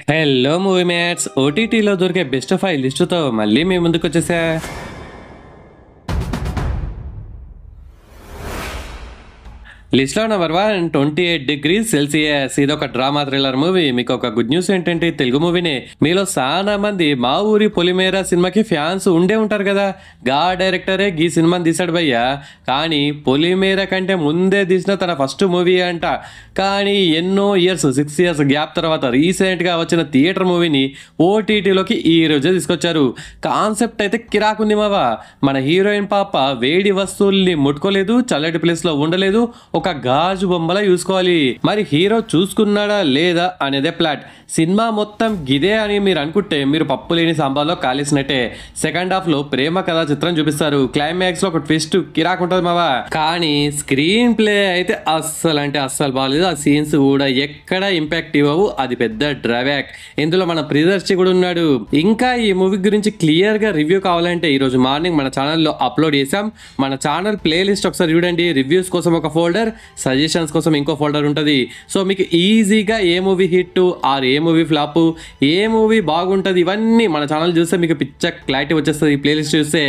Hello movie mates, ఓటీటీలో దొరికే best 5 లిస్టుతో మళ్ళీ మీ ముందుకు వచ్చేసా. లిస్ట్లో నెంబర్ 1 28 degrees Celsius. ఇది ఒక డ్రామా థ్రిల్లర్ మూవీ. మీకు ఒక గుడ్ న్యూస్ ఏంటంటే తెలుగు మూవీనే. మీలో చాలా మంది మా ఊరి పొలిమేర సినిమాకి ఫ్యాన్స్ ఉండే ఉంటారు కదా. గా డైరెక్టరే ఈ సినిమాని తీసాడు భయ్యా. కానీ పొలిమేర కంటే ముందే తీసిన తన ఫస్ట్ మూవీ అంట. కానీ ఎన్నో ఇయర్స్ 6 years గ్యాప్ తర్వాత రీసెంట్గా వచ్చిన థియేటర్ మూవీని ఓటీటీలోకి ఈ రోజే తీసుకొచ్చారు. కాన్సెప్ట్ అయితే కిరాకుంది మావా. మన హీరోయిన్ పాప వేడి వస్తువుల్ని ముట్టుకోలేదు, చల్లటి ప్లేస్లో ఉండలేదు, ఒక గాజు బొమ్మలా చూసుకోవాలి. మరి హీరో చూసుకున్నాడా లేదా అనేదే ప్లాట్. సినిమా మొత్తం గిదే అని మీరు అనుకుంటే మీరు పప్పు లేని సాంబార్లో కాలేసినట్టే. సెకండ్ హాఫ్ లో ప్రేమ కథా చిత్రం చూపిస్తారు. క్లైమాక్స్ లో ఒక ట్విస్ట్ కిరాకుంటది మావా. కానీ స్క్రీన్ ప్లే అయితే అస్సలు అంటే అస్సలు బాగాలేదు. ఆ సీన్స్ కూడా ఎక్కడ ఇంపాక్ట్ ఇవ్వవు. అది పెద్ద డ్రాబ్యాక్. ఇందులో మన ప్రియదర్శి కూడా ఉన్నాడు. ఇంకా ఈ మూవీ గురించి క్లియర్ గా రివ్యూ కావాలంటే ఈ రోజు మార్నింగ్ మన ఛానల్లో అప్లోడ్ చేసాం. మన ఛానల్ ప్లేలిస్ట్ ఒకసారి చూడండి. రివ్యూస్ కోసం ఒక ఫోల్డర్, సజెషన్స్ కోసం ఇంకో ఫోల్డర్ ఉంటుంది. సో మీకు ఈజీగా ఏ మూవీ హిట్ ఆర్ ఏ మూవీ ఫ్లాప్, ఏ మూవీ బాగుంటుంది, ఇవన్నీ మన ఛానల్ చూస్తే మీకు పిచ్చ క్లారిటీ వచ్చేస్తుంది ఈ ప్లేలిస్ట్ చూస్తే.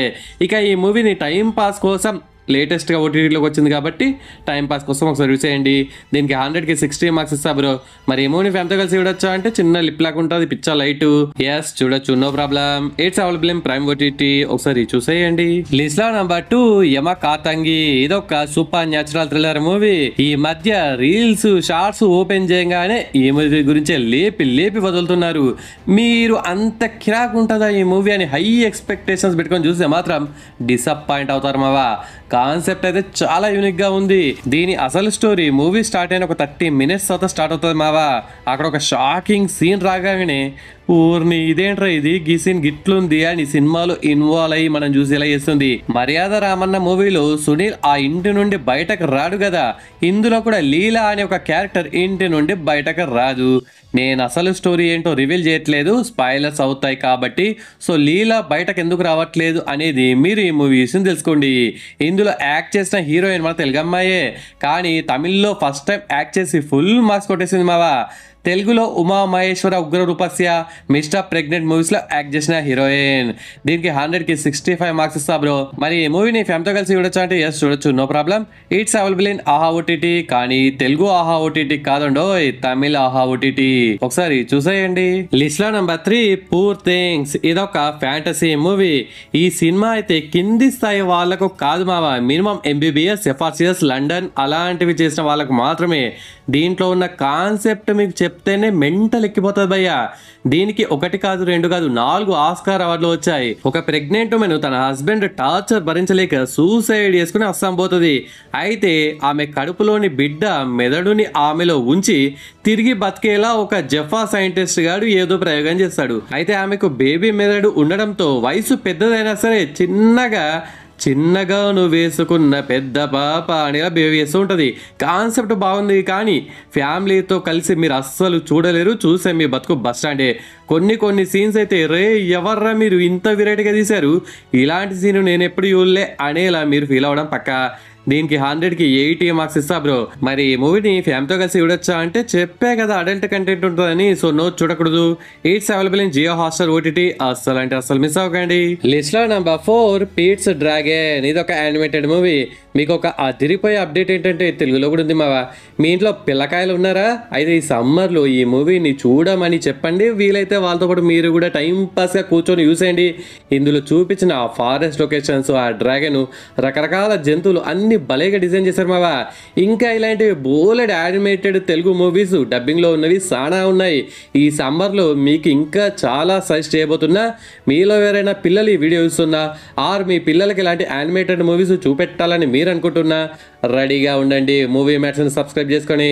ఇక ఈ మూవీని టైం పాస్ కోసం లేటెస్ట్గా ఓటీటీలోకి వచ్చింది కాబట్టి టైం పాస్ కోసం ఒకసారి చూసేయండి. దీనికి 100కి 60 మార్క్స్ ఇస్తా బ్రో. మరి ఏమో నీ ఫ్యామిలీతో కలిసి చూడొచ్చా అంటే చిన్న లిప్ లాక్ ఉంటుంది, పిచ్చ లైట్. ఎస్ చూడొచ్చు, no problem. It's available in prime OTT. ఒకసారి చూసేయండి. లిస్ట్ లో నెంబర్ 2 యమ కాతంగి. ఇదొక సూపర్ న్యాచురల్ థ్రిల్లర్ మూవీ. ఈ మధ్య రీల్స్ షార్ట్స్ ఓపెన్ చేయగానే ఈ మూవీ గురించే లేపి లేపి వదులుతున్నారు. మీరు అంత కిరాక్ ఉంటుందా ఈ మూవీ అని హై ఎక్స్పెక్టేషన్స్ పెట్టుకొని చూస్తే మాత్రం డిసప్పాయింట్ అవుతారు మావా. కాన్సెప్ట్ అయితే చాలా యూనిక్ గా ఉంది. దీని అసలు స్టోరీ మూవీ స్టార్ట్ అయిన ఒక 30 minutes తర్వాత స్టార్ట్ అవుతుంది మావా. అక్కడ ఒక షాకింగ్ సీన్ రాగానే ఊరిని ఇదేంట్రా ఇది, గీ సీన్ గిట్లుంది అని సినిమాలో ఇన్వాల్వ్ అయ్యి మనం చూసేలా చేస్తుంది. మర్యాద రామన్న మూవీలో సునీల్ ఆ ఇంటి నుండి బయటకు రాడు కదా, ఇందులో కూడా లీలా అనే ఒక క్యారెక్టర్ ఇంటి నుండి బయటకు రాదు. నేను అసలు స్టోరీ ఏంటో రివీల్ చేయట్లేదు, స్పాయిలర్స్ అవుతాయి కాబట్టి. సో లీలా బయటకు ఎందుకు రావట్లేదు అనేది మీరు ఈ మూవీ చూసి తెలుసుకోండి. ఇందులో యాక్ట్ చేసిన హీరోయిన్ మన తెలుగు అమ్మాయే, కానీ తమిళ్లో ఫస్ట్ టైం యాక్ట్ చేసి ఫుల్ మార్క్స్ కొట్టేసింది మావా. తెలుగులో ఉమా మహేశ్వర, ఉగ్ర రూపస్య, మిస్టర్ ప్రెగ్నెంట్ మూవీస్ లో యాక్ట్ చేసిన హీరోయిన్. దీనికి 100కి 65 మార్క్స్ ఇస్తా బ్రో. మరి ఈ మూవీని ఫ్యామిలీతో కలిసి చూడొచ్చా అంటే ఎస్ చూడొచ్చు, no problem. It's available in Aha OTT. కానీ తెలుగు ఆహా ఓటీటీ కాదండో, తమిళ ఆహా ఓటీటీ. ఒకసారి చూసేయండి. లిస్ట్ లో నెంబర్ 3 పూర్ థింగ్స్. ఇదొక ఫ్యాంటసీ మూవీ. ఈ సినిమా అయితే కింది స్థాయి వాళ్ళకు కాదు మావా. మినిమం MBBS, FRCS, లండన్ అలాంటివి చేసిన వాళ్ళకు మాత్రమే. దీంట్లో ఉన్న కాన్సెప్ట్ మీకు చెప్తేనే మెంటల్ ఎక్కిపోతుంది భయ్యా. దీనికి 1 కాదు 2 కాదు 4 ఆస్కార్ అవార్డులు వచ్చాయి. ఒక ప్రెగ్నెంట్ ఉమెన్ తన హస్బెండ్ టార్చర్ భరించలేక సూసైడ్ చేసుకుని అస్సాం పోతుంది. అయితే ఆమె కడుపులోని బిడ్డ మెదడుని ఆమెలో ఉంచి తిరిగి బతికేలా ఒక జఫా సైంటిస్ట్ గాడు ఏదో ప్రయోగం చేస్తాడు. అయితే ఆమెకు బేబీ మెదడు ఉండడంతో వయసు పెద్దదైనా సరే చిన్నగా నువ్వు వేసుకున్న పెద్ద పాప అనేలా బిహేవ్ చేస్తూ ఉంటుంది. కాన్సెప్ట్ బాగుంది, కానీ ఫ్యామిలీతో కలిసి మీరు అస్సలు చూడలేరు. చూసే మీ బతుకు బస్ స్టాండే. కొన్ని సీన్స్ అయితే రే ఎవర్రా మీరు ఇంత వెరైటీగా తీశారు, ఇలాంటి సీన్ నేను ఎప్పుడు చూడలే అనేలా మీరు ఫీల్ అవ్వడం పక్కా. దీనికి 100కి 80 మార్క్స్ ఇస్తా బ్రో. మరి ఈ మూవీని ఫ్యామిలీతో కలిసి చూడొచ్చా అంటే చెప్పే కదా అడల్ట్ కంటెంట్ ఉంటుందని. సో నో చూడకూడదు. It's available in Jio Hotstar OTT. అస్సలు అంటే అస్సలు మిస్ అవ్వకండి. లిస్ట్ లో నెంబర్ 4 పీట్స్ డ్రాగన్. ఇది ఒక యానిమేటెడ్ మూవీ. మీకు ఒక అదిరిపోయే అప్డేట్ ఏంటంటే తెలుగులో కూడా ఉంది మావా. మీ ఇంట్లో పిల్లకాయలు ఉన్నారా? అయితే ఈ సమ్మర్లో ఈ మూవీని చూడమని చెప్పండి. వీలైతే వాళ్ళతో పాటు మీరు కూడా టైం పాస్గా కూర్చొని చూసేయండి. ఇందులో చూపించిన ఆ ఫారెస్ట్ లొకేషన్స్, ఆ డ్రాగన్, రకరకాల జంతువులు అన్ని భలేగా డిజైన్ చేశారు మావా. ఇంకా ఇలాంటివి బోలెడ్ యానిమేటెడ్ తెలుగు మూవీస్ డబ్బింగ్లో ఉన్నవి చాలా ఉన్నాయి. ఈ సమ్మర్లో మీకు ఇంకా చాలా సజెస్ట్ చేయబోతున్నా. మీలో ఎవరైనా పిల్లలు ఈ వీడియో చూస్తున్నా ఆర్ మీ పిల్లలకి ఇలాంటి యానిమేటెడ్ మూవీస్ చూపెట్టాలని మీరు అనుకుంటున్నా రెడీగా ఉండండి. మూవీ మ్యాట్స్ని సబ్స్క్రైబ్ చేసుకొని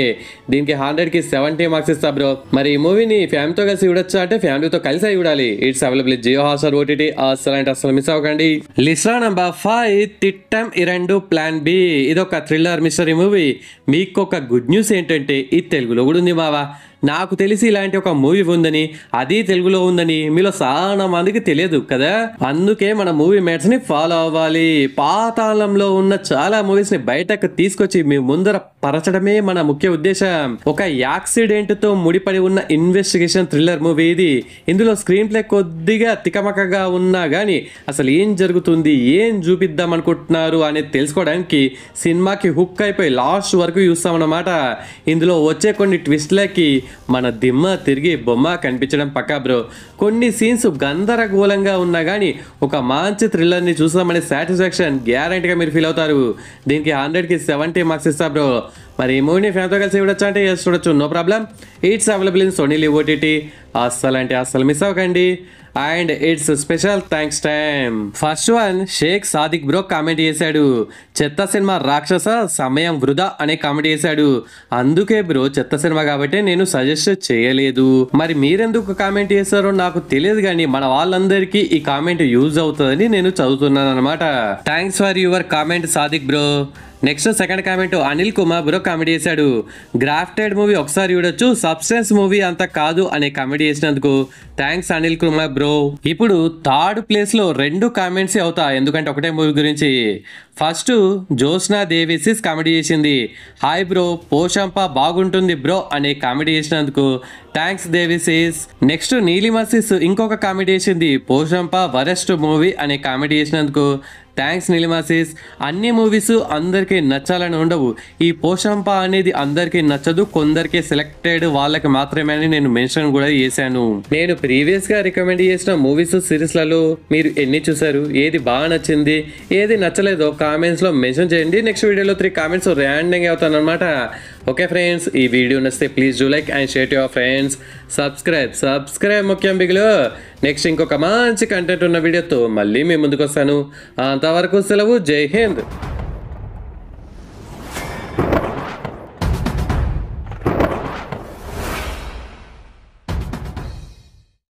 దీనికి 100కి 70 మార్క్స్ ఇస్తా బ్రో. మరి ఈ మూవీని ఫ్యామిలీతో కలిసి చూడొచ్చా అంటే ఫ్యామిలీతో కలిసి చూడాలి. It's available Jio Hotstar OTT. అస్సలు అంటే అస్సలు మిస్ అవ్వకండి. List number 5 Thittam 2 plan B. ఇదొక థ్రిల్లర్ మిస్టరీ మూవీ. మీకు ఒక గుడ్ న్యూస్ ఏంటంటే ఇది తెలుగులో కూడా ఉంది మావా. నాకు తెలిసి ఇలాంటి ఒక మూవీ ఉందని, అది తెలుగులో ఉందని మీలో చాలా మందికి తెలియదు కదా. అందుకే మన మూవీ మేట్స్ ని ఫాలో అవ్వాలి. పాతాళంలో ఉన్న చాలా మూవీస్ ని బయటకు తీసుకొచ్చి మీ ముందర పరచడమే మన ముఖ్య ఉద్దేశం. ఒక యాక్సిడెంట్ తో ముడిపడి ఉన్న ఇన్వెస్టిగేషన్ థ్రిల్లర్ మూవీ ఇది. ఇందులో స్క్రీన్ ప్లే కొద్దిగా తికమకగా ఉన్నా గానీ అసలు ఏం జరుగుతుంది, ఏం చూపిద్దాం అనుకుంటున్నారు అనేది తెలుసుకోవడానికి సినిమాకి హుక్ అయిపోయి లాస్ట్ వరకు చూస్తామన్నమాట. ఇందులో వచ్చే కొన్ని ట్విస్ట్లకి మన దిమ్మ తిరిగి బొమ్మ కనిపించడం పక్కా బ్రో. కొన్ని సీన్స్ గందరగోళంగా ఉన్నా కానీ ఒక మంచి థ్రిల్లర్ని చూసామనే సాటిస్ఫాక్షన్ గ్యారంటీగా మీరు ఫీల్ అవుతారు. దీనికి 100కి 70 మార్క్స్ ఇస్తా బ్రో. మరి ఈ మూవీని ఫ్యాన్తో కలిసి చూడొచ్చు అంటే చూడొచ్చు, no problem. It's available in Sony Liv OTT. అస్సలు మిస్ అవ్వకండి. And it's special thanks time. First one Shaik Sadiq bro comment చేశాడు, చెత్త సినిమా రాక్షస సమయం వృధా అనే కామెంట్ చేశాడు. అందుకే బ్రో చెత్త సినిమా కాబట్టి నేను సజెస్ట్ చేయలేదు. మరి మీరెందుకు కామెంట్ చేశారో నాకు తెలియదు, కానీ మన వాళ్ళందరికీ ఈ కామెంట్ యూజ్ అవుతుందని నేను చదువుతున్నాను అనమాట. Thanks for your comment Sadiq bro. Next second comment Anil Kumar bro comedy చేశాడు. గ్రాఫ్టెడ్ మూవీ ఒకసారి చూడొచ్చు, సబ్స్టెన్స్ మూవీ అంత కాదు అనే కామెడీ చేసినందుకు థ్యాంక్స్ అనిల్ కుమార్ బ్రో. ఇప్పుడు థర్డ్ ప్లేస్ లో 2 కామెంట్స్ అవుతా, ఎందుకంటే ఒకటే మూవీ గురించి. ఫస్ట్ జోస్నా దేవిసిస్ కామెడీ చేసింది, హాయ్ బ్రో పోషంప బాగుంటుంది బ్రో అనే కామెడీ చేసినందుకు థ్యాంక్స్ దేవిసిస్. నెక్స్ట్ నీలిమసిస్ ఇంకొక కామెడీ చేసింది, పోషంప వరెస్ట్ మూవీ అనే కామెడీ చేసినందుకు థ్యాంక్స్ నీలిమాసిస్. అన్ని మూవీస్ అందరికీ నచ్చాలని ఉండవు. ఈ పోషంప అనేది అందరికీ నచ్చదు, కొందరికి సెలెక్టెడ్ వాళ్ళకి మాత్రమే అని నేను మెన్షన్ కూడా చేశాను. నేను ప్రీవియస్ గా రికమెండ్ చేసిన మూవీస్ సిరీస్లలో మీరు ఎన్ని చూసారు, ఏది బాగా నచ్చింది, ఏది నచ్చలేదో కామెంట్స్ లో మెన్షన్ చేయండి. నెక్స్ట్ వీడియోలో 3 కామెంట్స్ ర్యాండమ్గా అవుతాను అనమాట. ఓకే ఫ్రెండ్స్, ఈ వీడియో నచ్చితే please do like and share to your friends. Subscribe ముఖ్యం బిగులు. నెక్స్ట్ ఇంకొక మంచి కంటెంట్ ఉన్న వీడియోతో మళ్ళీ మీ ముందుకు వస్తాను. అంతవరకు సెలవు, జై హింద్.